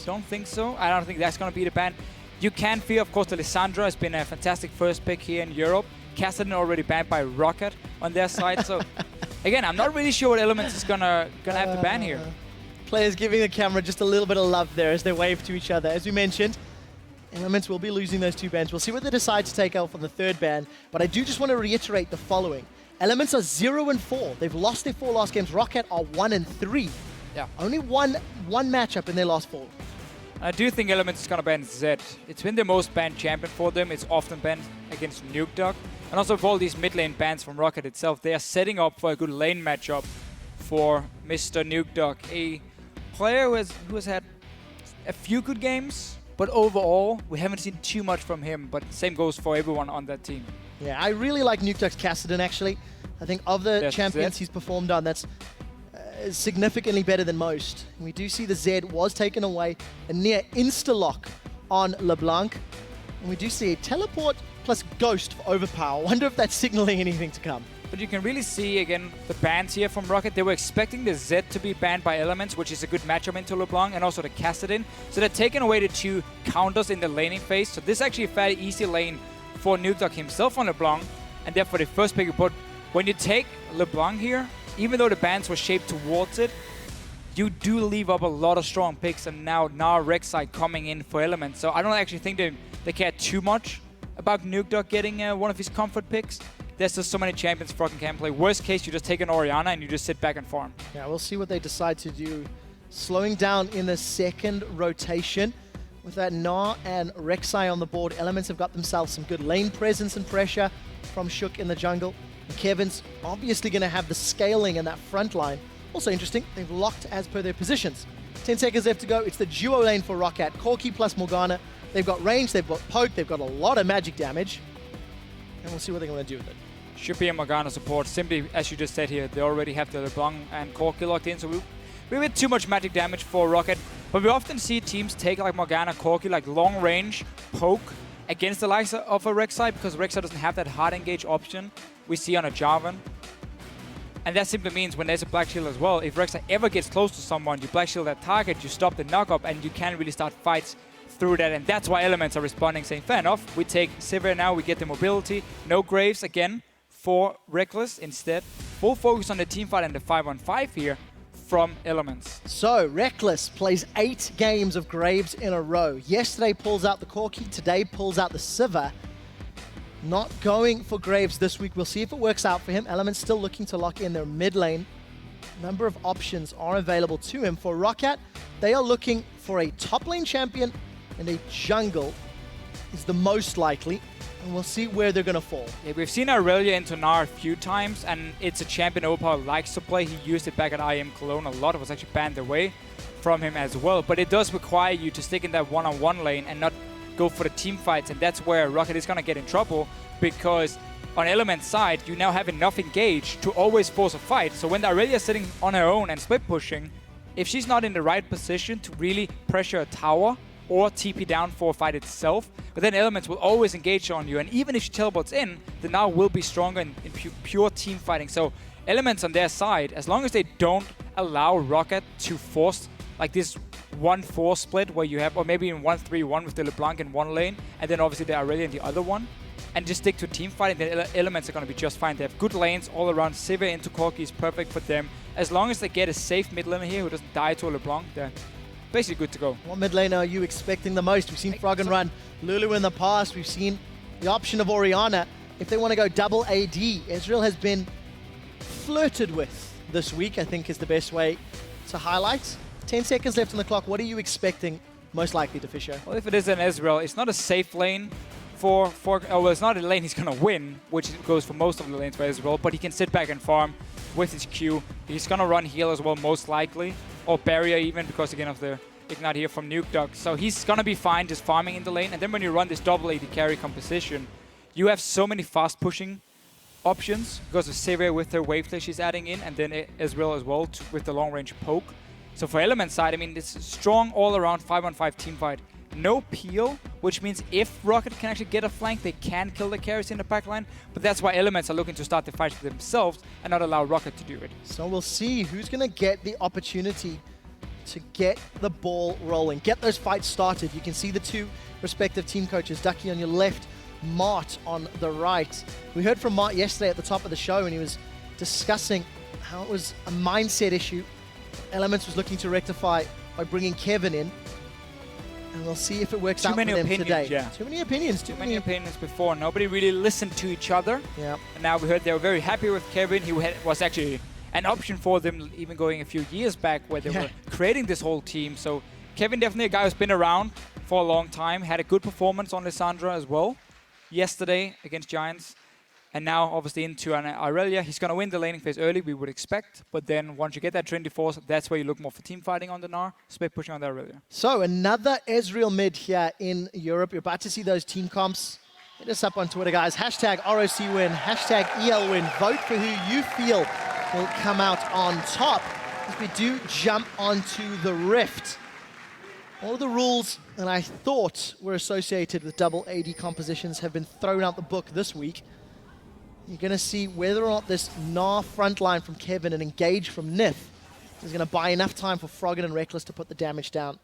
Don't think so. I don't think that's going to be the ban. You can fear, of course, that Lissandra has been a fantastic first pick here in Europe. Kassadin already banned by ROCCAT on their side. So, again, I'm not really sure what Elements is gonna have to ban here. Players giving the camera just a little bit of love there as they wave to each other. As we mentioned, Elements will be losing those 2 bans. We'll see what they decide to take out for the 3rd ban. But I do just want to reiterate the following. Elements are 0-4. They've lost their 4 last games. ROCCAT are 1-3. Yeah. Only one matchup in their last 4. I do think Elements is going to ban Zed. It's been the most banned champion for them. It's often banned against Nukeduck. And also for all these mid lane bans from ROCCAT itself, they are setting up for a good lane matchup for Mr. Nukeduck, a player who has had a few good games, but overall, we haven't seen too much from him. But same goes for everyone on that team. Yeah, I really like Nukeduck's Kassadin, actually. I think of the champions he's performed on, that's significantly better than most. We do see the Zed was taken away, a near insta-lock on LeBlanc. And we do see a teleport plus ghost for Overpow. I wonder if that's signaling anything to come. But you can really see, again, the bans here from ROCCAT. They were expecting the Zed to be banned by Elements, which is a good matchup into LeBlanc, and also the Kassadin. So they're taking away the 2 counters in the laning phase. So this is actually a fairly easy lane for Nukeduck himself on LeBlanc, and therefore the first pick. But when you take LeBlanc here, even though the bans were shaped towards it, you do leave up a lot of strong picks, and now Gnar, Rek'Sai coming in for Elements. So I don't actually think they care too much about Nukeduck getting one of his comfort picks. There's just so many champions Froggen can play. Worst case, you just take an Orianna and you just sit back and farm. Yeah, we'll see what they decide to do. Slowing down in the 2nd rotation. With that Gnar and Rek'Sai on the board, Elements have got themselves some good lane presence and pressure from Shook in the jungle. And Kevin's obviously going to have the scaling in that front line. Also interesting, they've locked as per their positions. 10 seconds left to go. It's the duo lane for ROCCAT. Corki plus Morgana. They've got range, they've got poke, they've got a lot of magic damage. And we'll see what they're going to do with it. Should be a Morgana support. Simply, as you just said here, they already have the LeBlanc and Corki locked in, so we have too much magic damage for ROCCAT. But we often see teams take like Morgana, Corki, like long range, poke against the likes of a Rek'Sai, because Rek'Sai doesn't have that hard engage option we see on a Jarvan. And that simply means when there's a Black Shield as well, if Rek'Sai ever gets close to someone, you Black Shield that target, you stop the knock-up, and you can't really start fights through that. And that's why Elements are responding, saying, fair enough, we take Sivir now, we get the mobility. No Graves again for Rekkles instead. Full focus on the teamfight and the 5-on-5 here from Elements. So, Rekkles plays 8 games of Graves in a row. Yesterday pulls out the Corki, today pulls out the Sivir. Not going for Graves this week. We'll see if it works out for him. Elements still looking to lock in their mid lane. A number of options are available to him. For ROCCAT, they are looking for a top lane champion, and a jungle is the most likely. And we'll see where they're going to fall. Yeah, we've seen Irelia into Gnar a few times, and it's a champion Overpow likes to play. He used it back at IM Cologne a lot. It was actually banned away from him as well. But it does require you to stick in that one-on-one lane and not go for the team fights. And that's where ROCCAT is going to get in trouble, because on Element's side, you now have enough engage to always force a fight. So when the Irelia is sitting on her own and split pushing, if she's not in the right position to really pressure a tower or TP down for a fight itself, but then Elements will always engage on you. And even if she teleports in, the Gnar will be stronger in pure team fighting. So Elements on their side, as long as they don't allow ROCCAT to force like this 1-4 split where you have, or maybe in 1-3-1 with the LeBlanc in one lane, and then obviously the Irelia in the other one, and just stick to team fighting, then Elements are going to be just fine. They have good lanes all around. Sivir into Corki is perfect for them. As long as they get a safe mid laner here who doesn't die to a LeBlanc, they're basically good to go. What mid lane are you expecting the most? We've seen Froggen run Lulu in the past. We've seen the option of Orianna. If they want to go double AD, Ezreal has been flirted with this week, I think is the best way to highlight. 10 seconds left on the clock. What are you expecting most likely, Deficio? Well, if it is an Ezreal, it's not a safe lane for well, it's not a lane he's going to win, which goes for most of the lanes for Ezreal, but he can sit back and farm with his Q. He's going to run heal as well, most likely, or barrier even, because again of the Ignite here from Nukeduck. So he's going to be fine just farming in the lane, and then when you run this double AD carry composition, you have so many fast pushing options because of Sivir with her wave that she's adding in, and then Ezreal as well with the long range poke. So for Element side, I mean, it's strong all around 5-on-5 team fight. No peel, which means if ROCCAT can actually get a flank, they can kill the carries in the backline. But that's why Elements are looking to start the fight themselves and not allow ROCCAT to do it. So we'll see who's going to get the opportunity to get the ball rolling, get those fights started. You can see the two respective team coaches, Ducky on your left, Mart on the right. We heard from Mart yesterday at the top of the show, and he was discussing how it was a mindset issue Elements was looking to rectify by bringing Kevin in. And we'll see if it works out for them today. Yeah. Too many opinions. Too many opinions before. Nobody really listened to each other. Yeah. And now we heard they were very happy with Kevin. He was actually an option for them even going a few years back where they were creating this whole team. So Kevin definitely a guy who's been around for a long time. Had a good performance on Lissandra as well yesterday against Giants. And now, obviously, into an Irelia. He's going to win the laning phase early, we would expect. But then, once you get that Trinity Force, that's where you look more for team fighting on the Gnar. Spec pushing on the Irelia. So, another Ezreal mid here in Europe. You're about to see those team comps. Hit us up on Twitter, guys. Hashtag ROC win. Hashtag EL win. Vote for who you feel will come out on top. As we do jump onto the Rift. All of the rules that I thought were associated with double AD compositions have been thrown out the book this week. You're going to see whether or not this Gnar front line from Kevin and engage from Nyph is going to buy enough time for Froggen and Rekkles to put the damage down.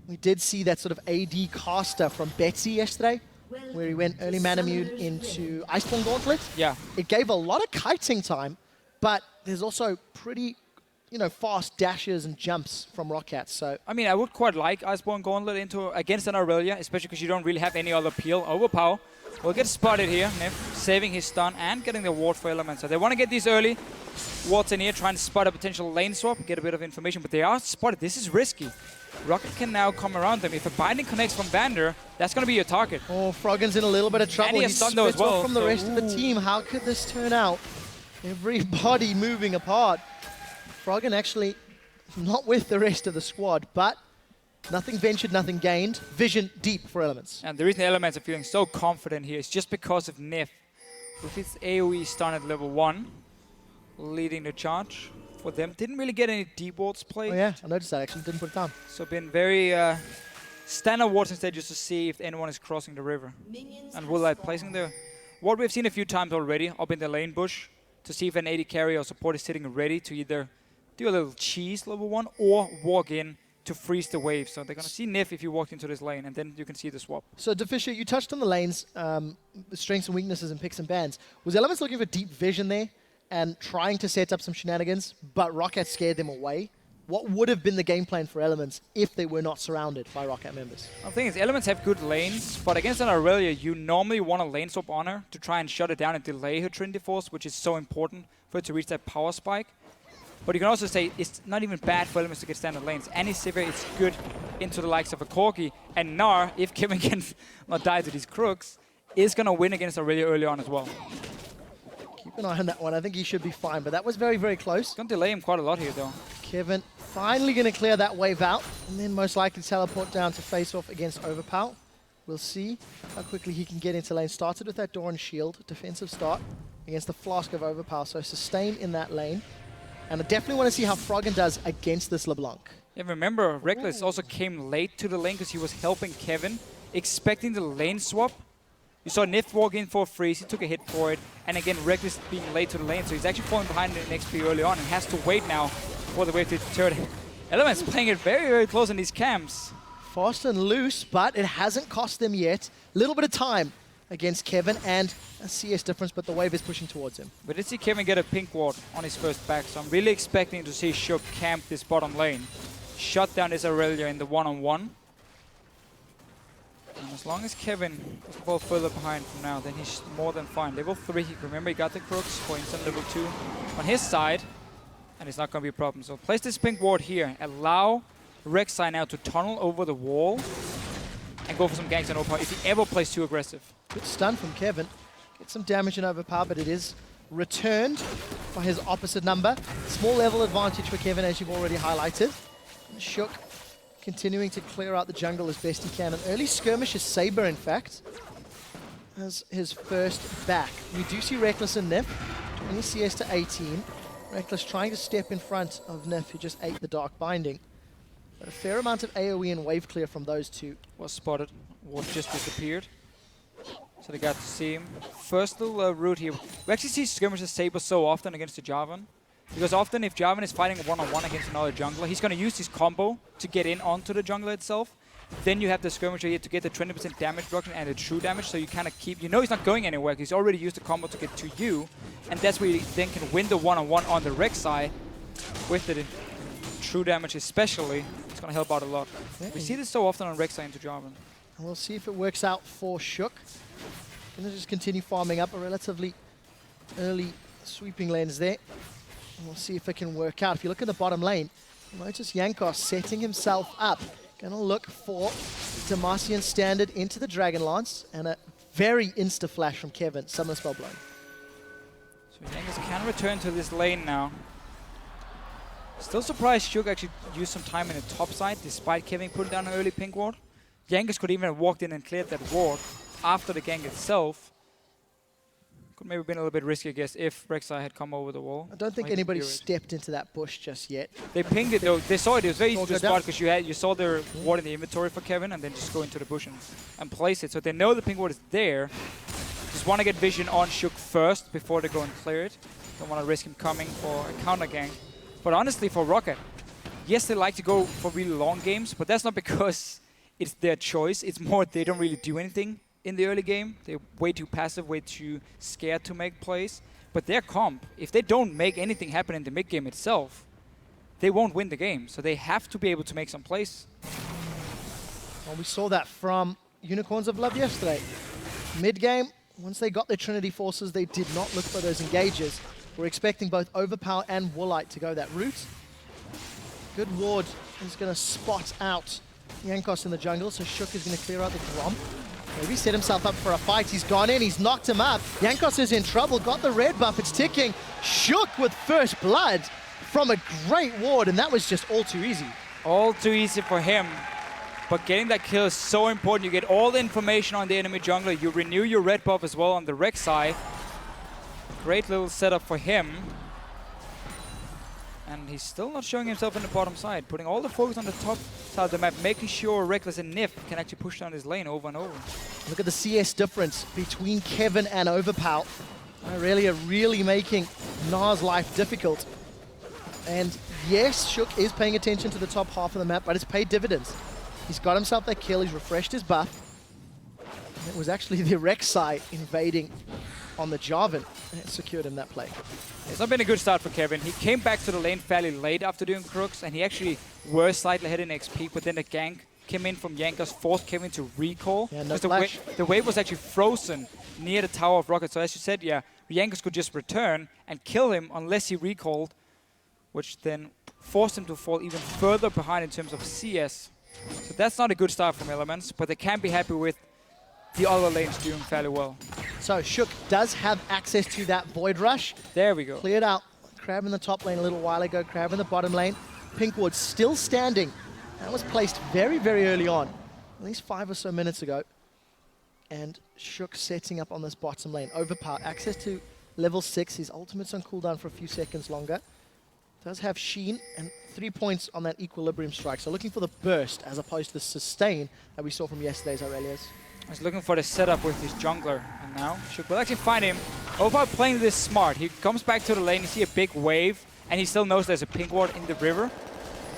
We did see that sort of AD caster from Betsy yesterday, where he went early Manamune into Iceborne Gauntlet. Yeah. It gave a lot of kiting time, but there's also pretty, fast dashes and jumps from ROCCAT. So I mean, I would quite like Iceborne Gauntlet against an Irelia, especially because you don't really have any other peel. Overpow will get spotted here. Nyph saving his stun and getting the ward for Elements. So they want to get these early. Wards in here, trying to spot a potential lane swap, get a bit of information, but they are spotted. This is risky. ROCCAT can now come around them. If a binding connects from Vander, that's going to be your target. Oh, Froggen's in a little bit of trouble. And he has He's stunned though as split off well, from the rest of the team. How could this turn out? Everybody moving apart. Froggen actually not with the rest of the squad, but nothing ventured, nothing gained. Vision deep for Elements. And the reason Elements are feeling so confident here is just because of Nyph. With his AoE stun at level 1, leading the charge for them. Didn't really get any deep wards played. Oh yeah, I noticed that actually, didn't put it down. So been very standard wards instead, just to see if anyone is crossing the river. And Woolite placing the ward we've seen a few times already up in the lane bush to see if an AD carry or support is sitting ready to either do a little cheese level 1 or walk in to freeze the wave. So they're going to see Nyph if you walk into this lane, and then you can see the swap. So Deficio, you touched on the lanes, the strengths and weaknesses and picks and bans. Was Elements looking for deep vision there and trying to set up some shenanigans, but ROCCAT scared them away? What would have been the game plan for Elements if they were not surrounded by ROCCAT members? The thing is, Elements have good lanes, but against an Irelia, you normally want a lane swap on her to try and shut it down and delay her Trinity Force, which is so important for her to reach that power spike. But you can also say it's not even bad for Elements to get standard lanes. Any Sivir is good into the likes of a Corki, and Gnar, if Kevin can not die to these crooks, is going to win against Irelia early on as well. Keep an eye on that one. I think he should be fine, but that was very, very close. Going to delay him quite a lot here, though. Kevin finally going to clear that wave out, and then most likely teleport down to face off against Overpow. We'll see how quickly he can get into lane. Started with that Doran shield, defensive start against the Flask of Overpow, so sustain in that lane. And I definitely want to see how Froggen does against this LeBlanc. Yeah, remember, Rekkles also came late to the lane because he was helping Kevin, expecting the lane swap. You saw Nyph walk in for a freeze, he took a hit for it, and again, Rekkles being late to the lane, so he's actually falling behind in XP early on and has to wait now for the wave to turn. Elements playing it very, very close in these camps. Fast and loose, but it hasn't cost them yet. A little bit of time against Kevin, and a CS difference, but the wave is pushing towards him. We did see Kevin get a pink ward on his first back, so I'm really expecting to see Shook camp this bottom lane. Shut down this Irelia in the one-on-one. And as long as Kevin doesn't fall further behind from now, then he's more than fine. Level 3, remember he got the crooks for instant level 2 on his side, and it's not going to be a problem. So place this pink ward here, allow Rek'Sai now to tunnel over the wall and go for some ganks and overpower if he ever plays too aggressive. Good stun from Kevin. Get some damage in Overpower, but it is returned by his opposite number. Small level advantage for Kevin, as you've already highlighted. Shook continuing to clear out the jungle as best he can. An early skirmish is Saber, in fact, as his first back. We do see Rekkles and Nyph, 20 CS to 18. Rekkles trying to step in front of Nyph, who just ate the Dark Binding. But a fair amount of AoE and wave clear from those two. Was spotted. Ward just disappeared. So they got to see him. First little route here. We actually see skirmishes Saber so often against the Jarvan. Because often if Jarvan is fighting one-on-one against another jungler, he's going to use his combo to get in onto the jungler itself. Then you have the skirmisher here to get the 20% damage reduction and the true damage, so you kind of keep... You know he's not going anywhere, because he's already used the combo to get to you. And that's where you then can win the one-on-one on the Rek'Sai with the true damage especially. It's going to help out a lot. Yeah. We see this so often on Rek'Sai into Jarvan. And we'll see if it works out for Shook. Gonna just continue farming up a relatively early sweeping lanes there. And we'll see if it can work out. If you look at the bottom lane, notice Jankos setting himself up. Gonna look for Demacian standard into the Dragon Lance and a very insta-flash from Kevin. Summoner spell blown. So Jankos can return to this lane now. Still surprised Shook actually used some time in the top side despite Kevin putting down an early pink ward. Jankos could even have walked in and cleared that ward after the gank itself. Could maybe been a little bit risky, I guess, if Rek'Sai had come over the wall. I don't think anybody stepped into that bush just yet. They pinged it though. They saw it. It was very easy to spot because you saw their ward in the inventory for Kevin and then just go into the bush and place it. So they know the pink ward is there. Just want to get vision on Shook first before they go and clear it. Don't want to risk him coming for a counter gank. But honestly, for ROCCAT, yes, they like to go for really long games, but that's not because it's their choice. It's more they don't really do anything in the early game. They're way too passive, way too scared to make plays. But their comp, if they don't make anything happen in the mid game itself, they won't win the game. So they have to be able to make some plays. Well, we saw that from Unicorns of Love yesterday. Mid game, once they got their Trinity forces, they did not look for those engages. We're expecting both Overpow and Woolite to go that route. Good ward is going to spot out Jankos in the jungle, so Shook is going to clear out the Gromp. Maybe set himself up for a fight. He's gone in, he's knocked him up. Jankos is in trouble, got the red buff, it's ticking. Shook with first blood from a great ward, and that was just all too easy. All too easy for him. But getting that kill is so important. You get all the information on the enemy jungler. You renew your red buff as well on the Rek'Sai. Great little setup for him. And he's still not showing himself in the bottom side. Putting all the focus on the top side of the map, making sure Rekkles and Nyph can actually push down his lane over and over. Look at the CS difference between Kevin and Overpow. Irelia really making Gnar's life difficult. And yes, Shook is paying attention to the top half of the map, but it's paid dividends. He's got himself that kill, he's refreshed his buff. And it was actually the Rek'Sai invading on the Jarvan that secured him that play. It's not been a good start for Kevin. He came back to the lane fairly late after doing Crooks, and he actually was slightly ahead in XP, but then the gank came in from Jankos, forced Kevin to recall. Yeah, no the wave was actually frozen near the Tower of Rocket. So as you said, yeah, Jankos could just return and kill him unless he recalled, which then forced him to fall even further behind in terms of CS. So that's not a good start from Elements, but they can be happy with the other lanes doing fairly well. So Shook does have access to that Void Rush. There we go. Cleared out Crab in the top lane a little while ago, Crab in the bottom lane. Pinkwood still standing. That was placed very, very early on, at least 5 or so minutes ago. And Shook setting up on this bottom lane. Overpower, access to level 6. His ultimate's on cooldown for a few seconds longer. Does have Sheen and 3 points on that Equilibrium strike. So looking for the burst as opposed to the sustain that we saw from yesterday's Irelia's. He's looking for the setup with his jungler, and now Shook will actually find him. Overpow playing this smart. He comes back to the lane, you see a big wave, and he still knows there's a pink ward in the river.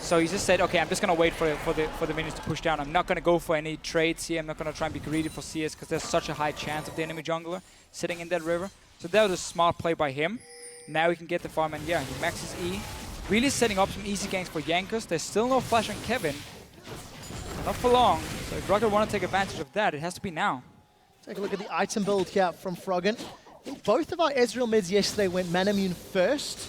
So he just said, okay, I'm just going to wait for the minions to push down. I'm not going to go for any trades here. I'm not going to try and be greedy for CS because there's such a high chance of the enemy jungler sitting in that river. So that was a smart play by him. Now he can get the farm, and yeah, he maxes E. Really setting up some easy ganks for Jankos. There's still no flash on Kevin. Not for long, so if ROCCAT want to take advantage of that, it has to be now. Take a look at the item build here from Froggen. I think both of our Ezreal mids yesterday went Manamune first.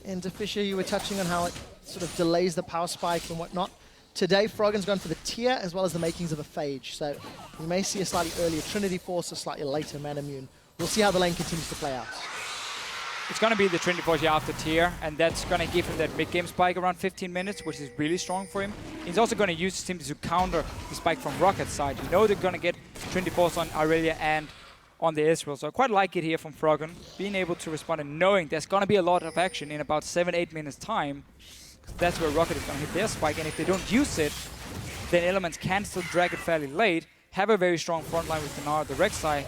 And Deficio, you were touching on how it sort of delays the power spike and whatnot. Today, Froggen's gone for the tier as well as the makings of a Phage. So we may see a slightly earlier Trinity Force, a slightly later Manamune. We'll see how the lane continues to play out. It's going to be the Trinity Force here after tier, and that's going to give him that mid-game spike around 15 minutes, which is really strong for him. He's also going to use it simply to counter the spike from ROCCAT's side. You know they're going to get Trinity Force on Irelia and on the Ezreal, so I quite like it here from Froggen, being able to respond and knowing there's going to be a lot of action in about 7-8 minutes time. That's where ROCCAT is going to hit their spike, and if they don't use it, then Elements can still drag it fairly late, have a very strong front line with Gnar, the Rek'Sai,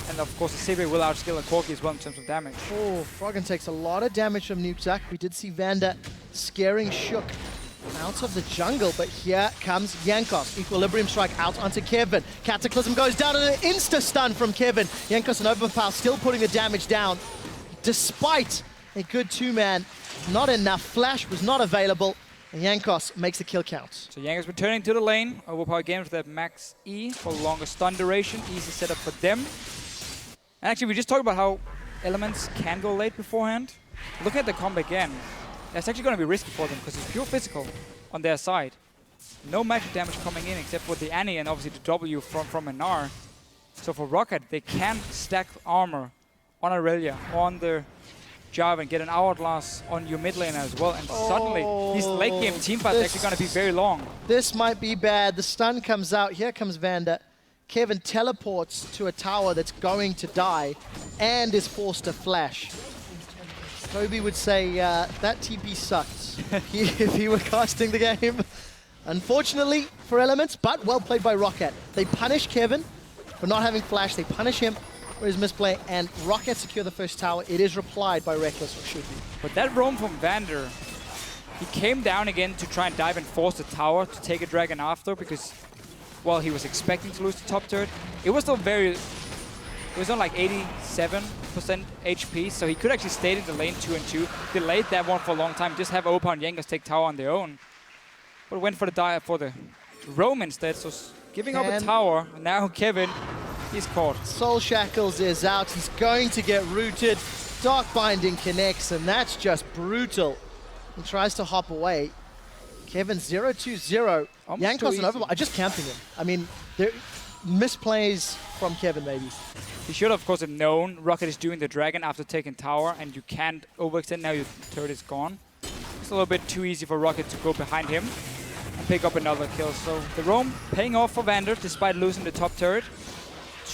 And of course, the Sivir will outskill a Corki as well in terms of damage. Oh, Froggen takes a lot of damage from Nukeduck. We did see Vander scaring Shook out of the jungle, but here comes Jankos. Equilibrium strike out onto Kevin. Cataclysm goes down and an insta-stun from Kevin. Jankos and Overpow still putting the damage down. Despite a good two-man, not enough. Flash was not available, and Jankos makes the kill count. So Jankos returning to the lane. Overpow Games with that max E for longer stun duration. Easy setup for them. And actually, we just talked about how elements can go late beforehand. Looking at the combo again, that's actually going to be risky for them because it's pure physical on their side. No magic damage coming in except for the Annie and obviously the W from Gnar. So for ROCCAT, they can stack armor on Irelia, on the Jarvan, get an hourglass on your mid lane as well. And suddenly, these late game teamfights are actually going to be very long. This might be bad. The stun comes out. Here comes Vander. Kevin teleports to a tower that's going to die and is forced to flash. Kobe would say that TP sucked if he were casting the game. Unfortunately for Elements, but well played by ROCCAT. They punish Kevin for not having flash. They punish him for his misplay, and ROCCAT secure the first tower. It is replied by Rekkles, or should be. But that roam from Vander, he came down again to try and dive and force the tower to take a dragon after because, well, he was expecting to lose the top turret. It was still it was on like 87% HP, so he could actually stay in the lane 2 and 2, delayed that one for a long time, just have Overpow and Jankos take tower on their own. But went for the roam instead, so giving up a tower. Now Kevin, he's caught. Soul Shackles is out, he's going to get rooted. Dark Binding connects, and that's just brutal. He tries to hop away. Kevin 0-2-0. Jankos and Overpow are just camping him. I mean, they're misplays from Kevin, maybe. He should, of course, have known ROCCAT is doing the dragon after taking tower, and you can't overextend. Now your turret is gone. It's a little bit too easy for ROCCAT to go behind him and pick up another kill. So the roam paying off for Vander despite losing the top turret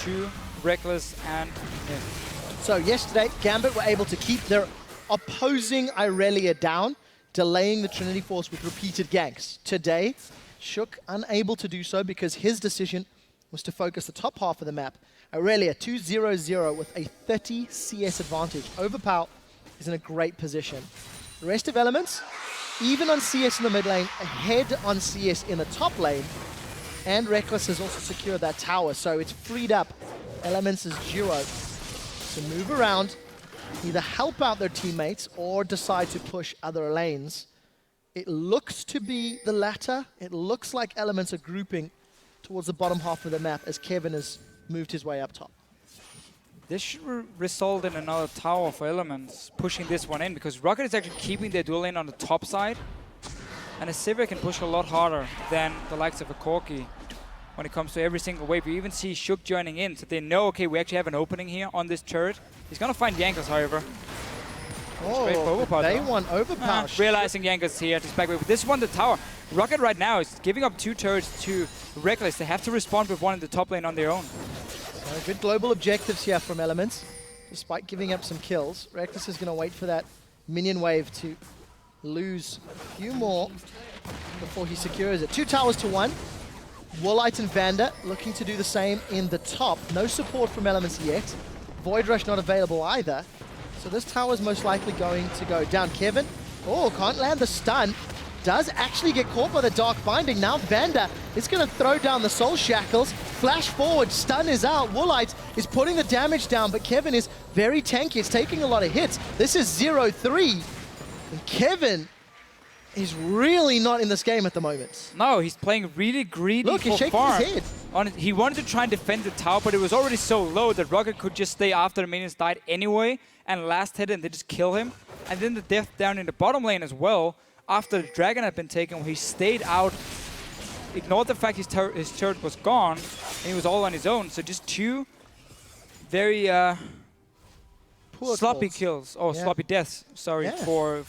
to Rekkles and Nyph. So yesterday, Gambit were able to keep their opposing Irelia down, delaying the Trinity Force with repeated ganks. Today, Shook unable to do so because his decision was to focus the top half of the map. Irelia 2-0-0 with a 30 CS advantage. Overpow is in a great position. The rest of Elements, even on CS in the mid lane, ahead on CS in the top lane, and Rekkles has also secured that tower, so it's freed up Elements' duo to move around, either help out their teammates or decide to push other lanes. It looks to be the latter. It looks like Elements are grouping towards the bottom half of the map as Kevin has moved his way up top. This should result in another tower for Elements, pushing this one in, because ROCCAT is actually keeping their dual lane on the top side, and a Sivir can push a lot harder than the likes of a Corki when it comes to every single wave. You even see Shook joining in, so they know, okay, we actually have an opening here on this turret. He's going to find Jankos, however. Oh, they want Overpow. Realizing Jankos here to back away. But this one, the tower. ROCCAT right now is giving up 2 turrets to Rekkles. They have to respond with one in the top lane on their own. Good global objectives here from Elements, despite giving up some kills. Rekkles is going to wait for that minion wave to lose a few more before he secures it. 2 towers to 1. Woolite and Vander looking to do the same in the top. No support from Elements yet. Void Rush not available either. So this tower is most likely going to go down. Kevin, can't land the stun. Does actually get caught by the Dark Binding. Now Vander is going to throw down the Soul Shackles. Flash forward, stun is out. Woolite is putting the damage down, but Kevin is very tanky. It's taking a lot of hits. This is 0-3. And Kevin is really not in this game at the moment. No, he's playing really greedy. Look, he's shaking his head. He wanted to try and defend the tower, but it was already so low that ROCCAT could just stay after the minions died anyway and last hit and they just kill him. And then the death down in the bottom lane as well, after the dragon had been taken, where he stayed out, ignored the fact his turret was gone, and he was all on his own. So just 2 very sloppy kills, or sloppy deaths, sorry, for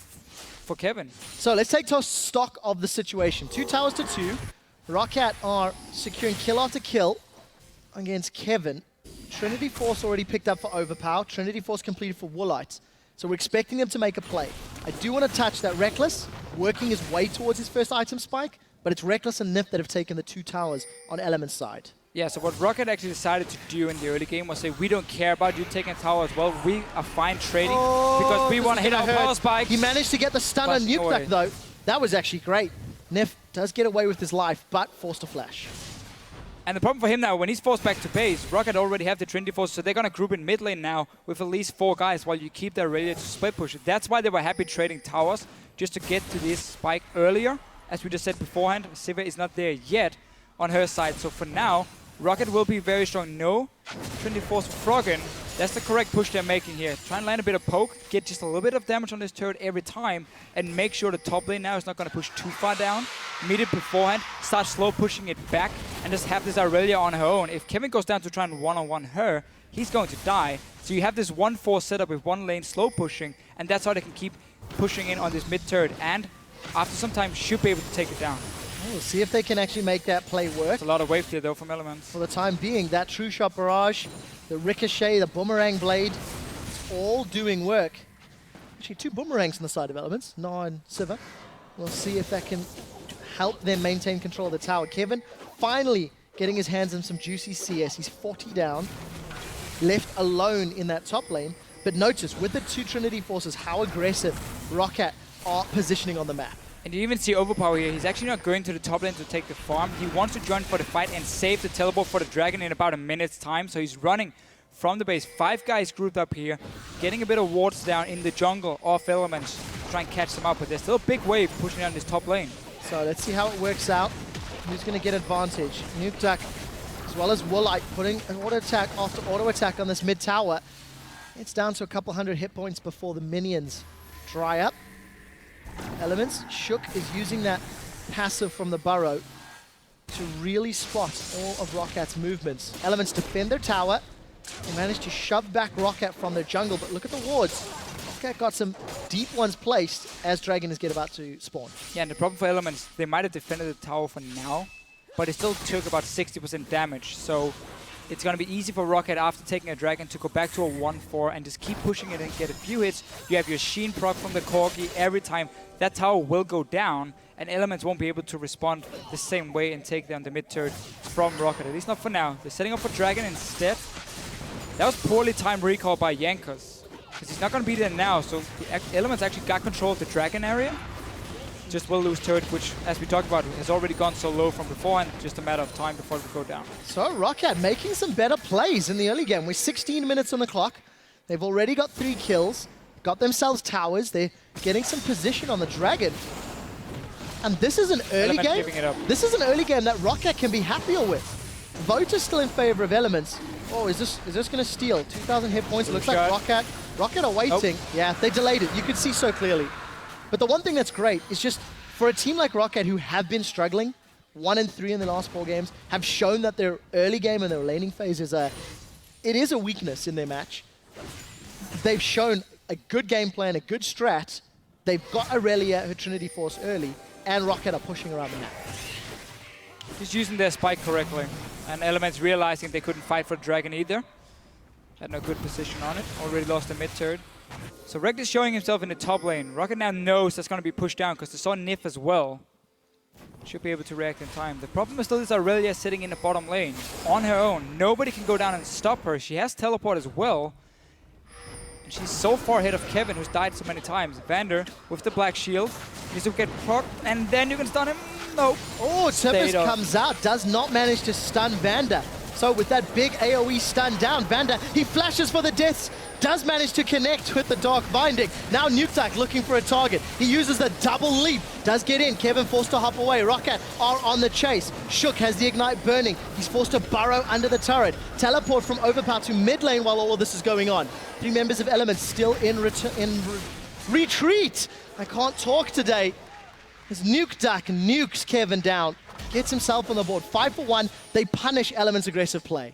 Kevin. So let's take stock of the situation. 2 towers to 2. ROCCAT are securing kill after kill against Kevin. Trinity Force already picked up for Overpow. Trinity Force completed for Woolite. So we're expecting them to make a play. I do want to touch that Rekkles working his way towards his first item spike, but it's Rekkles and Nyph that have taken the 2 towers on Element's side. Yeah, so what ROCCAT actually decided to do in the early game was say, we don't care about you taking a tower as well. We are fine trading because we want to hit our power spikes. He managed to get the stun on Nukeduck though. That was actually great. Nyph does get away with his life, but forced to flash. And the problem for him now, when he's forced back to base, ROCCAT already have the Trinity Force, so they're going to group in mid lane now with at least 4 guys while you keep their Irelia to split push. That's why they were happy trading towers, just to get to this spike earlier. As we just said beforehand, Sivir is not there yet on her side. So for now, ROCCAT will be very strong. No Trinity Force Froggen. That's the correct push they're making here. Try and land a bit of poke, get just a little bit of damage on this turret every time, and make sure the top lane now is not going to push too far down. Meet it beforehand, start slow pushing it back, and just have this Irelia on her own. If Kevin goes down to try and one-on-one her, he's going to die. So you have this 1-4 setup with one lane slow pushing, and that's how they can keep pushing in on this mid turret, and after some time should be able to take it down. We'll see if they can actually make that play work. It's a lot of wave clear though from Elements. For the time being, that True Shot Barrage, the Ricochet, the Boomerang Blade, it's all doing work. Actually, 2 boomerangs on the side of Elements, Gnar and Sivir. We'll see if that can help them maintain control of the tower. Kevin finally getting his hands on some juicy CS. He's 40 down, left alone in that top lane. But notice, with the 2 Trinity Forces, how aggressive ROCCAT are positioning on the map. And you even see Overpow here. He's actually not going to the top lane to take the farm. He wants to join for the fight and save the teleport for the dragon in about a minute's time. So he's running from the base. 5 guys grouped up here, getting a bit of wards down in the jungle off Elements to try and catch them up. But there's still a big wave pushing down this top lane. So let's see how it works out. Who's going to get advantage? Nukeduck, as well as Woolite, putting an auto attack after auto attack on this mid tower. It's down to a couple hundred hit points before the minions dry up. Elements, Shook is using that passive from the burrow to really spot all of ROCCAT's movements. Elements defend their tower. They managed to shove back ROCCAT from their jungle, but look at the wards. ROCCAT got some deep ones placed as Dragon is about to spawn. Yeah, and the problem for Elements, they might have defended the tower for now, but it still took about 60% damage. So it's going to be easy for ROCCAT after taking a Dragon to go back to a 1-4 and just keep pushing it and get a few hits. You have your Sheen proc from the Corki every time. That tower will go down, and Elements won't be able to respond the same way and take down the mid turret from ROCCAT. At least not for now. They're setting up for Dragon instead. That was poorly timed recall by Jankos, because he's not going to be there now. So Elements actually got control of the Dragon area. Just will lose turret, which, as we talked about, has already gone so low from beforehand. Just a matter of time before it will go down. So ROCCAT making some better plays in the early game. We're 16 minutes on the clock. They've already got 3 kills, got themselves towers. They're getting some position on the Dragon. And this is an early game. This is an early game that ROCCAT can be happier with. Vote is still in favor of Elements. Oh, is this going to steal? 2,000 hit points. It looks like ROCCAT are waiting. Nope. Yeah, they delayed it. You could see so clearly. But the one thing that's great is just for a team like ROCCAT, who have been struggling, 1-3 in the last 4 games, have shown that their early game and their laning phase is a weakness in their match. They've shown a good game plan, a good strat. They've got Irelia, her Trinity Force early, and ROCCAT are pushing around the map. Just using their spike correctly. And Elements realizing they couldn't fight for Dragon either. Had no good position on it. Already lost the mid turret. So Rek'Sai showing himself in the top lane. ROCCAT now knows that's going to be pushed down because they saw Nyph as well. Should be able to react in time. The problem is still this Irelia sitting in the bottom lane on her own. Nobody can go down and stop her. She has teleport as well. And she's so far ahead of Kevin, who's died so many times. Vander with the black shield. Needs to get procced, and then you can stun him. Nope. Oh, Tempest comes out. Does not manage to stun Vander. So with that big AoE stun down, Vander, he flashes for the deaths. Does manage to connect with the Dark Binding. Now Nukeduck looking for a target. He uses the double leap. Does get in. Kevin forced to hop away. ROCCAT are on the chase. Shook has the Ignite burning. He's forced to burrow under the turret. Teleport from Overpow to mid lane while all of this is going on. 3 members of Elements still in retreat. I can't talk today. As Nukeduck nukes Kevin down. Gets himself on the board. 5 for 1. They punish Elements' aggressive play.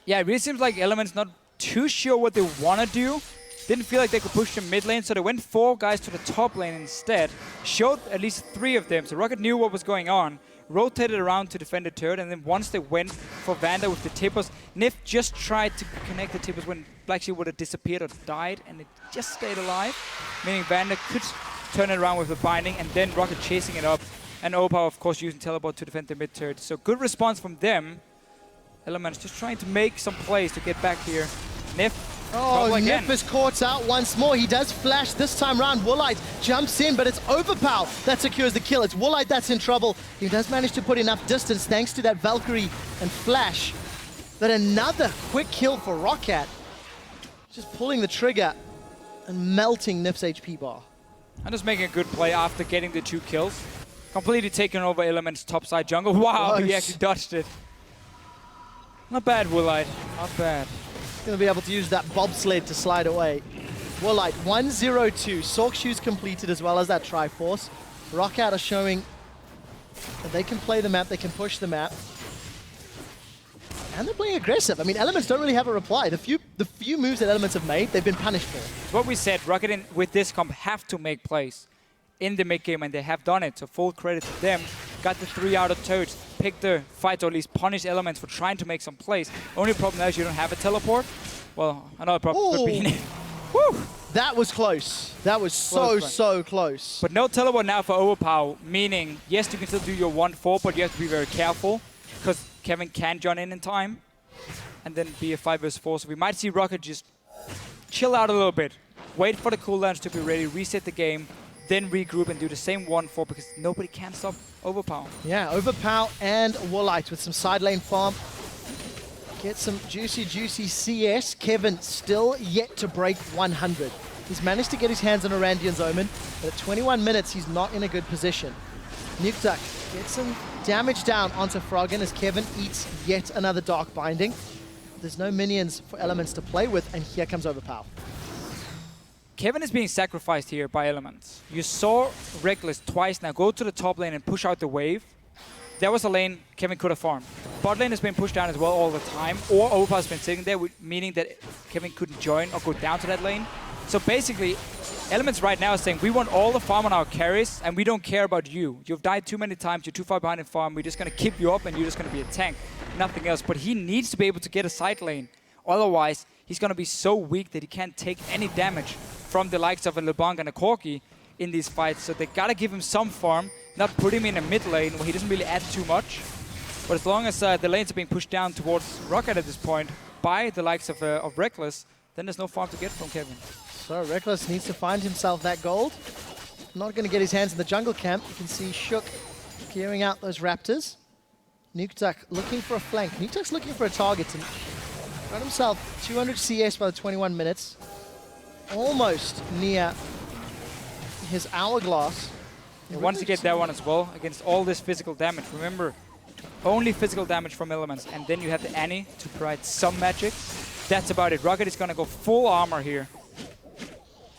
Yeah, it really seems like Elements not too sure what they want to do. Didn't feel like they could push to mid lane, so they went 4 guys to the top lane instead. Showed at least 3 of them, so ROCCAT knew what was going on. Rotated around to defend the turret, and then once they went for Vander with the tippers, Nyph just tried to connect the tippers when Black Shield would have disappeared or died, and it just stayed alive. Meaning Vander could turn it around with the binding, and then ROCCAT chasing it up. And Overpow, of course, using teleport to defend the mid turret. So good response from them. Elements just trying to make some plays to get back here. Nyph. Oh, Nyph is caught out once more. He does flash this time round. Woolite jumps in, but it's Overpow that secures the kill. It's Woolite that's in trouble. He does manage to put enough distance thanks to that Valkyrie and flash. But another quick kill for ROCCAT. Just pulling the trigger and melting Nyph's HP bar. And just making a good play after getting the 2 kills. Completely taking over Element's topside jungle. Wow, he actually dodged it. Not bad, Woolite. Not bad. Going to be able to use that bobsled to slide away. Woolite 1-0-2. Sork shoes completed as well as that Triforce. ROCCAT are showing that they can play the map, they can push the map. And they're playing aggressive. I mean, Elements don't really have a reply. The few moves that Elements have made, they've been punished for. It's what we said, ROCCAT with this comp have to make plays in the mid game, and they have done it. So full credit to them. Got the 3 out of turrets, picked the fight, or at least punish Elements for trying to make some plays. Only problem now is you don't have a teleport. Well, another problem could be Woo! That was close. That was so close. But no teleport now for Overpow, meaning, yes, you can still do your 1-4, but you have to be very careful, because Kevin can join in time, and then be a 5 vs 4. So we might see ROCCAT just chill out a little bit, wait for the cooldowns to be ready, reset the game, then regroup and do the same 1-4 because nobody can stop Overpow. Yeah, Overpow and Woolite with some side lane farm. Get some juicy CS. Kevin still yet to break 100. He's managed to get his hands on Arandian's Omen, but at 21 minutes, he's not in a good position. Nukeduck gets some damage down onto Froggen as Kevin eats yet another Dark Binding. There's no minions for Elements to play with, and here comes Overpow. Kevin is being sacrificed here by Elements. You saw Rekkles twice now go to the top lane and push out the wave. That was a lane Kevin could have farmed. Bot lane has been pushed down as well all the time, or Overpow has been sitting there, meaning that Kevin couldn't join or go down to that lane. So basically, Elements right now is saying, we want all the farm on our carries, and we don't care about you. You've died too many times, you're too far behind in farm, we're just going to keep you up, and you're just going to be a tank. Nothing else. But he needs to be able to get a side lane. Otherwise, he's going to be so weak that he can't take any damage from the likes of a LeBlanc and a Corki in these fights. So they got to give him some farm, not put him in a mid lane where he doesn't really add too much. But as long as the lanes are being pushed down towards ROCCAT at this point by the likes of Rekkles, then there's no farm to get from Kevin. So Rekkles needs to find himself that gold. Not going to get his hands in the jungle camp. You can see Shook clearing out those raptors. Nukeduck looking for a flank. Nukeduck's looking for a target and got himself 200 CS by the 21 minutes. Almost near his hourglass. He wants to get that one as well against all this physical damage. Remember, only physical damage from Elements, and then you have the Annie to provide some magic. That's about it. ROCCAT is going to go full armor here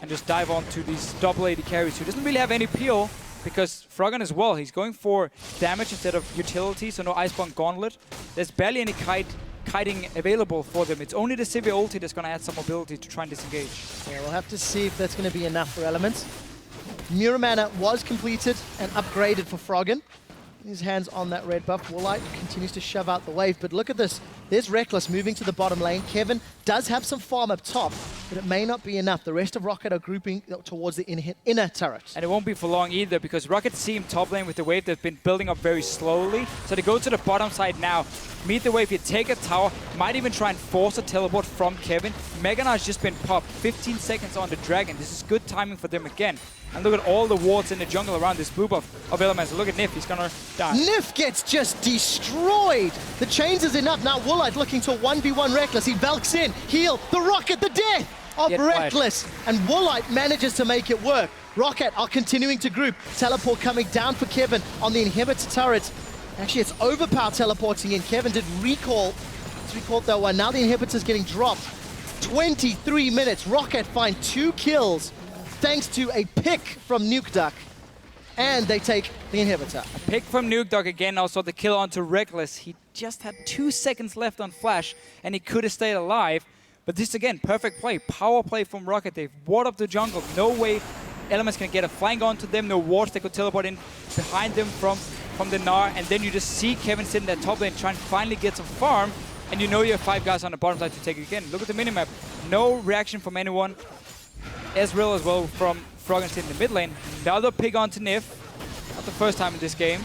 and just dive onto these double AD carries who doesn't really have any peel, because Froggen as well, he's going for damage instead of utility, so no Iceborne Gauntlet. There's barely any kiting available for them. It's only the Sivir ulti that's going to add some mobility to try and disengage. Yeah, we'll have to see if that's going to be enough for Elements. Muramana was completed and upgraded for Froggen. His hands on that red buff. Woolite continues to shove out the wave, but look at this. There's Rekkles moving to the bottom lane. Kevin does have some farm up top, but it may not be enough. The rest of ROCCAT are grouping towards the inner turret. And it won't be for long either, because ROCCAT see him top lane with the wave that's been building up very slowly. So they go to the bottom side now, meet the wave, you take a tower, might even try and force a teleport from Kevin. Morgana has just been popped, 15 seconds on the dragon. This is good timing for them again. And look at all the wards in the jungle around this blue buff of Elements. Look at Nyph, he's gonna die. Nyph gets just destroyed. The chains is enough. Now Woolite looking to 1v1 Rekkles. He velks in, heal, the ROCCAT, the death of Rekkles. And Woolite manages to make it work. ROCCAT are continuing to group. Teleport coming down for Kevin on the inhibitor turret. Actually, it's Overpow teleporting in. Kevin did recall. It's recalled that one. Now the inhibitor's getting dropped. 23 minutes. ROCCAT find 2 kills. Thanks to a pick from Nukeduck, and they take the inhibitor. A pick from Nukeduck again, also the kill onto Rekkles. He just had 2 seconds left on flash, and he could have stayed alive. But this again, perfect play, power play from ROCCAT. They've ward up the jungle. No way Elements can get a flank onto them. No wards they could teleport in behind them from the Gnar, and then you just see Kevin sitting at top lane trying to finally get some farm, and you know you have 5 guys on the bottom side to take it again. Look at the minimap. No reaction from anyone. Ezreal as well from Froggen in the mid lane. Another pick onto Nyph. Not the first time in this game.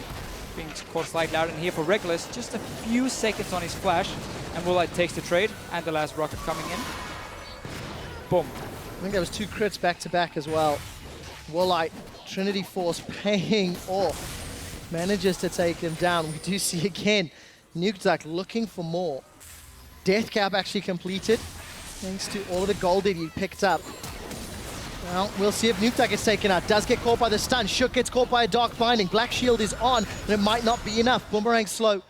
being caught slightly out. And here for Rekkles, just a few seconds on his flash. And Woolite takes the trade, and the last rocket coming in. Boom. I think there was 2 crits back-to-back as well. Woolite, Trinity Force paying off. Manages to take him down. We do see again, Nukeduck looking for more. Death cap actually completed, thanks to all of the gold that he picked up. Well, we'll see if Nukeduck gets taken out. Does get caught by the stun. Shook gets caught by a Dark Binding. Black Shield is on, but it might not be enough. Boomerang slow.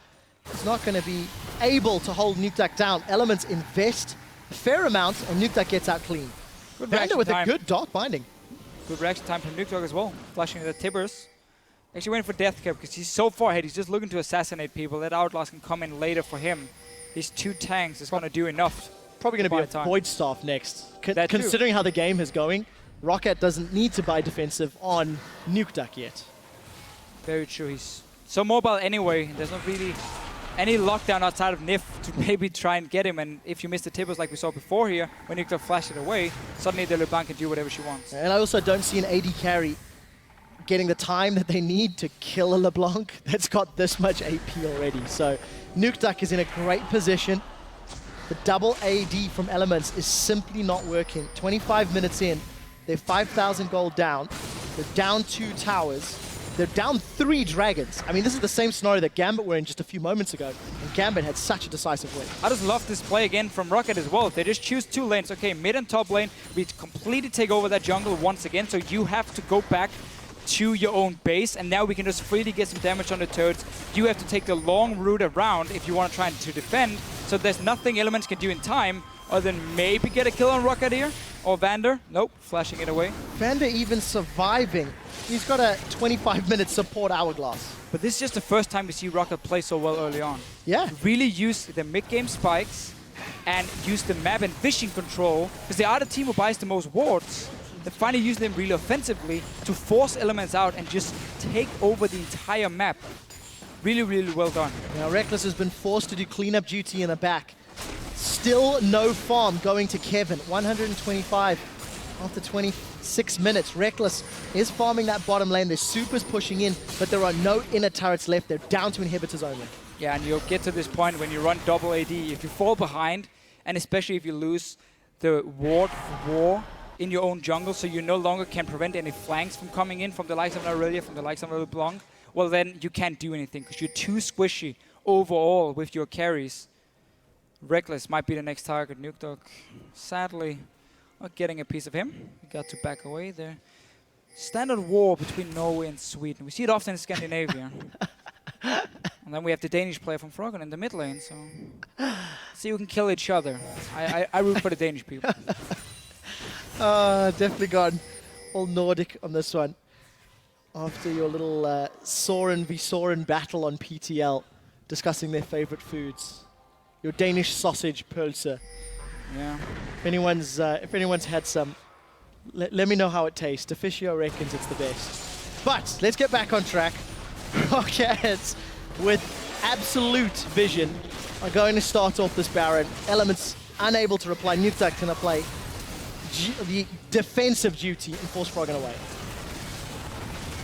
It's not going to be able to hold Nukeduck down. Elements invest a fair amount, and Nukeduck gets out clean. Vander with a good Dark Binding. Good reaction time from Nukeduck as well. Flashing the Tibbers. Actually went for Death Cap because he's so far ahead. He's just looking to assassinate people. That Outlast can come in later for him. His 2 tanks is going to do enough. Probably going to be a Void Staff next. Considering how the game is going, ROCCAT doesn't need to buy defensive on Nukeduck yet. Very true. He's so mobile anyway. There's not really any lockdown outside of Nyph to maybe try and get him. And if you miss the Tibbers like we saw before here, when Nukeduck flashed it away, suddenly the LeBlanc can do whatever she wants. And I also don't see an AD carry getting the time that they need to kill a LeBlanc that's got this much AP already. So Nukeduck is in a great position. The double AD from Elements is simply not working. 25 minutes in, they're 5,000 gold down. They're down 2 towers. They're down 3 dragons. I mean, this is the same scenario that Gambit were in just a few moments ago. And Gambit had such a decisive win. I just love this play again from ROCCAT as well. They just choose 2 lanes. Okay, mid and top lane, we completely take over that jungle once again. So you have to go back to your own base, and now we can just freely get some damage on the turrets. You have to take the long route around if you want to try to defend. So there's nothing Elements can do in time other than maybe get a kill on ROCCAT here. Or Vander. Nope, flashing it away. Vander even surviving. He's got a 25-minute support hourglass. But this is just the first time we see ROCCAT play so well early on. Yeah. Really use the mid-game spikes and use the map and vision control, because they are the team who buys the most wards. They finally use them really offensively to force Elements out and just take over the entire map. Really, really well done. Now Rekkles has been forced to do cleanup duty in the back. Still no farm going to Kevin. 125 after 26 minutes. Rekkles is farming that bottom lane. There's supers pushing in, but there are no inner turrets left. They're down to inhibitors only. Yeah, and you'll get to this point when you run double AD. If you fall behind, and especially if you lose the ward war in your own jungle, so you no longer can prevent any flanks from coming in from the likes of Irelia, from the likes of LeBlanc, well then you can't do anything because you're too squishy overall with your carries. Rekkles might be the next target. Nukeduck, sadly, not getting a piece of him. We got to back away there. Standard war between Norway and Sweden. We see it often in Scandinavia. And then we have the Danish player from Froggen in the mid lane, so see who can kill each other. I root for the Danish people. Definitely gone all Nordic on this one. After your little Soren v Soren battle on PTL, discussing their favorite foods. Your Danish sausage pølse. Yeah. If anyone's had some, let me know how it tastes. Deficio reckons it's the best. But let's get back on track. ROCCAT, with absolute vision, are going to start off this Baron. Elements unable to reply. Nukeduck can apply the defensive duty and force Froggen away.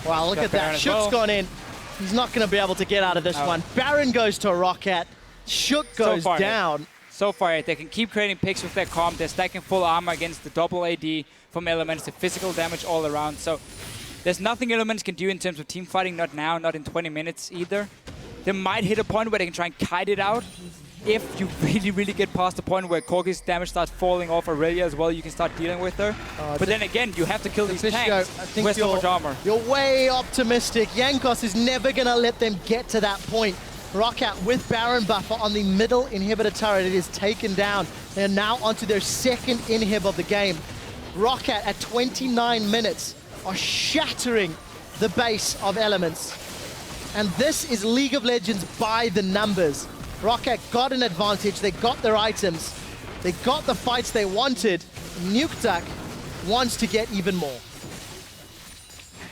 Wow, look at that. Shook's gone in. He's not going to be able to get out of this one. Baron goes to ROCCAT. Shook goes down. So far, they can keep creating picks with their comp. They're stacking full armor against the double AD from Elements, the physical damage all around. So there's nothing Elements can do in terms of team fighting, not now, not in 20 minutes either. They might hit a point where they can try and kite it out. If you really get past the point where Corki's damage starts falling off Irelia as well, you can start dealing with her. But then again, you have to kill these tanks with so much armor. You're way optimistic. Jankos is never going to let them get to that point. ROCCAT with Baron buffer on the middle inhibitor turret. It is taken down. They're now onto their second inhib of the game. ROCCAT at 29 minutes are shattering the base of Elements. And this is League of Legends by the numbers. ROCCAT got an advantage. They got their items. They got the fights they wanted. Nukeduck wants to get even more.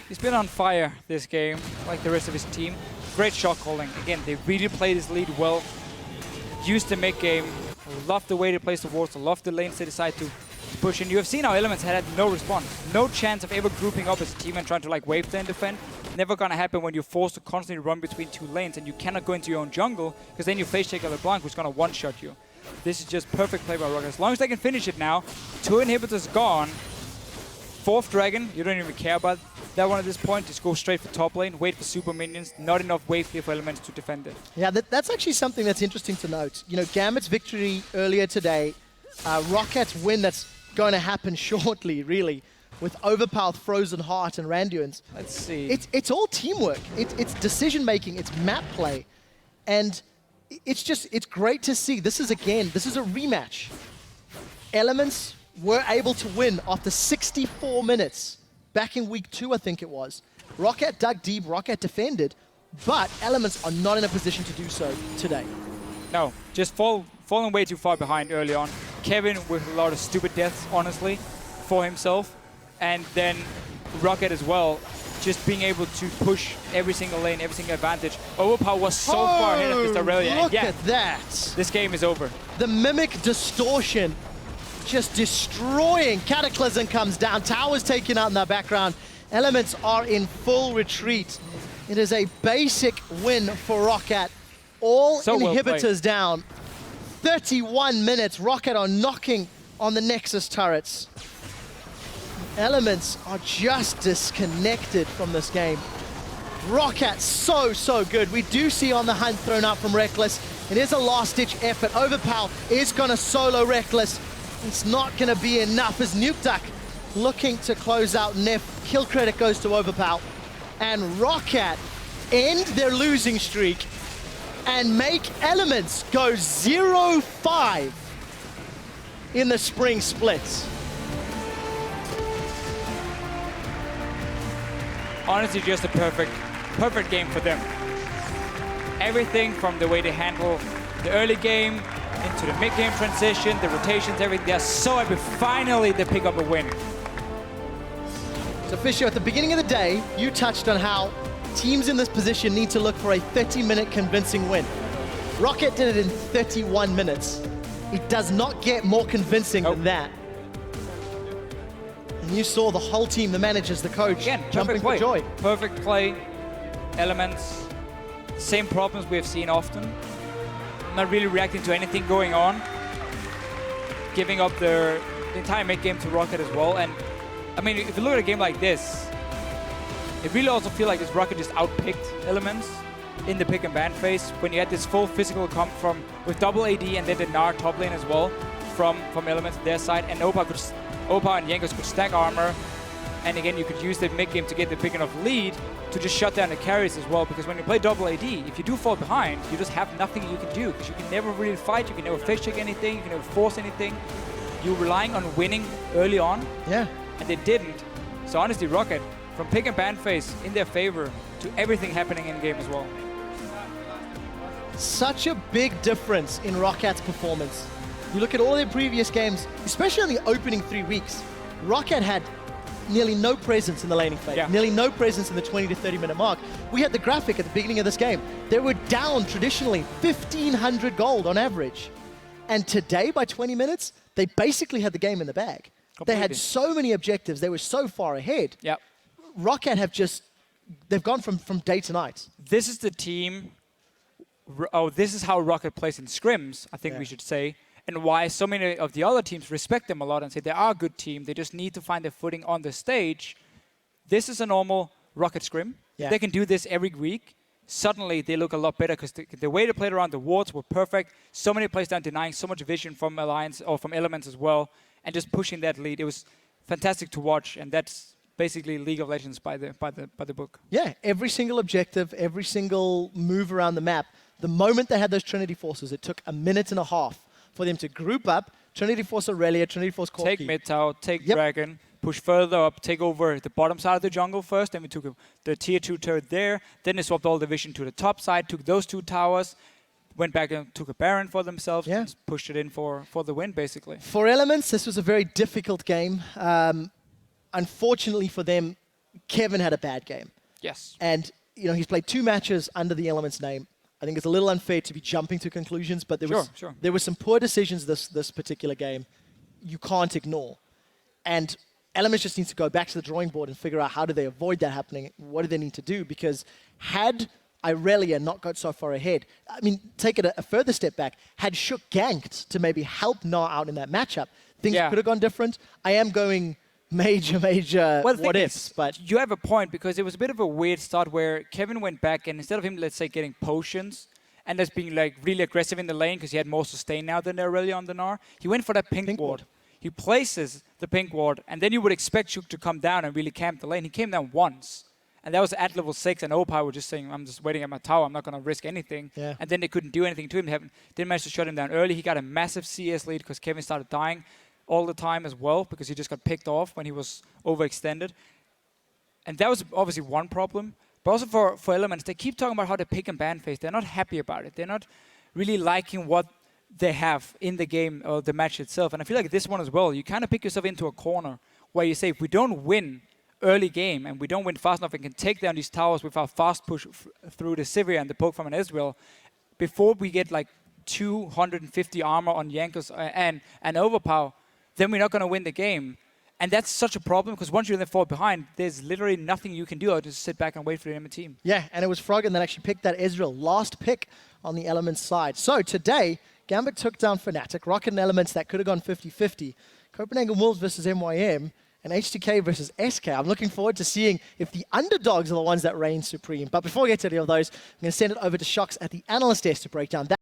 He's been on fire this game, like the rest of his team. Great shot calling. Again, they really played his lead well. Used the mid game. Love the way they place the wards. Love the lanes they decide to push in. You have seen how Elements had no response. No chance of ever grouping up as a team and trying to like wave and defend. Never gonna happen when you're forced to constantly run between two lanes and you cannot go into your own jungle because then you face check a LeBlanc who's gonna one-shot you. This is just perfect play by ROCCAT. As long as they can finish it now, 2 inhibitors gone. 4th dragon, you don't even care about that one at this point. Just go straight for top lane, wait for super minions. Not enough wave clear for Elements to defend it. Yeah, that's actually something that's interesting to note. You know, Gambit's victory earlier today, ROCCAT's win that's going to happen shortly, really, with Overpow, Frozen Heart, and Randuin's. Let's see. It's all teamwork. It's decision-making. It's map play. And it's great to see. This is a rematch. Elements were able to win after 64 minutes back in week 2, I think it was. ROCCAT dug deep, ROCCAT defended, but Elements are not in a position to do so today. No, just falling way too far behind early on. Kevin with a lot of stupid deaths, honestly, for himself. And then ROCCAT as well, just being able to push every single lane, every single advantage. Overpow was so far ahead of this Irelia. Look at that. This game is over. The Mimic Distortion just destroying. Cataclysm comes down. Towers taken out in the background. Elements are in full retreat. It is a basic win for ROCCAT. All inhibitors down. 31 minutes. ROCCAT are knocking on the Nexus turrets. Elements are just disconnected from this game. ROCCAT so good. We do see on the hunt thrown out from Rekkles. It is a last-ditch effort. Overpow is going to solo Rekkles. It's not going to be enough as Nukeduck looking to close out Nyph. Kill credit goes to Overpow. And ROCCAT end their losing streak and make Elements go 0-5 in the spring splits. Honestly, just a perfect game for them. Everything from the way they handle the early game into the mid-game transition, the rotations, everything. They're so happy. Finally, they pick up a win. So, Fisher, at the beginning of the day, you touched on how teams in this position need to look for a 30-minute convincing win. ROCCAT did it in 31 minutes. It does not get more convincing than that. And you saw the whole team, the managers, the coach, again, jumping for joy. Perfect play, Elements, same problems we have seen often. Not really reacting to anything going on. Giving up the entire mid-game to ROCCAT as well. And, I mean, if you look at a game like this, it really also feels like this ROCCAT just outpicked Elements in the pick and ban phase. When you had this full physical comp from with double AD and then the Gnar top lane as well from Elements on their side. And Overpow and Jankos could stack armor. And again, you could use the mid-game to get the big enough lead to just shut down the carries as well. Because when you play double AD, if you do fall behind, you just have nothing you can do. Because you can never really fight, you can never face check anything, you can never force anything. You're relying on winning early on. Yeah. And they didn't. So honestly, ROCCAT, from pick and ban phase in their favor to everything happening in game as well. Such a big difference in ROCCAT's performance. You look at all their previous games, especially in the opening 3 weeks, ROCCAT had nearly no presence in the laning phase, nearly no presence in the 20 to 30 minute mark. We had the graphic at the beginning of this game. They were down traditionally 1,500 gold on average. And today, by 20 minutes, they basically had the game in the bag. Completely. They had so many objectives. They were so far ahead. Yep. ROCCAT have they've gone from day to night. This is the team, this is how ROCCAT plays in scrims, I think we should say. And why so many of the other teams respect them a lot and say they are a good team. They just need to find their footing on the stage. This is a normal ROCCAT scrim. Yeah. They can do this every week. Suddenly, they look a lot better because the way they played around the wards were perfect. So many plays down denying so much vision from Alliance or from Elements as well, and just pushing that lead. It was fantastic to watch, and that's basically League of Legends by the book. Yeah, every single objective, every single move around the map. The moment they had those Trinity Forces, it took a minute and a half for them to group up, Trinity Force Irelia, Trinity Force Corki. Take mid tower, take Dragon, push further up, take over the bottom side of the jungle first, then we took the tier 2 turret there, then they swapped all the vision to the top side, took those 2 towers, went back and took a Baron for themselves, and pushed it in for the win, basically. For Elements, this was a very difficult game. Unfortunately for them, Kevin had a bad game. Yes. And he's played 2 matches under the Elements name. I think it's a little unfair to be jumping to conclusions, but there were some poor decisions this particular game you can't ignore. And Elements just needs to go back to the drawing board and figure out how do they avoid that happening. What do they need to do? Because had Irelia not got so far ahead, I mean, take it a further step back. Had Shook ganked to maybe help Gnar out in that matchup, things could have gone different. I am going major what ifs, but you have a point, because it was a bit of a weird start where Kevin went back, and instead of him, let's say, getting potions and just being like really aggressive in the lane because he had more sustain now than Irelia on the Gnar, he went for that pink ward. He places the pink ward, and then you would expect Shook to come down and really camp the lane. He came down once, and that was at level 6, and Overpow was just saying, I'm just waiting at my tower, I'm not going to risk anything. Yeah. And then they couldn't do anything to him. They didn't manage to shut him down early. He got a massive CS lead because Kevin started dying all the time as well, because he just got picked off when he was overextended. And that was obviously one problem. But also for Elements, they keep talking about how they pick and ban phase. They're not happy about it. They're not really liking what they have in the game or the match itself. And I feel like this one as well, you kind of pick yourself into a corner where you say, if we don't win early game and we don't win fast enough and can take down these towers with our fast push through the Sivir and the poke from an Ezreal, before we get like 250 armor on Jankos and Overpow, then we're not going to win the game. And that's such a problem, because once you're in the fall behind, there's literally nothing you can do other than just sit back and wait for the enemy team. Yeah, and it was Froggen that actually picked that Ezreal, last pick on the Elements side. So today, Gambit took down Fnatic, ROCCAT and Elements that could have gone 50-50. Copenhagen Wolves versus MYM, and HTK versus SK. I'm looking forward to seeing if the underdogs are the ones that reign supreme. But before we get to any of those, I'm going to send it over to Shox at the analyst desk to break down that.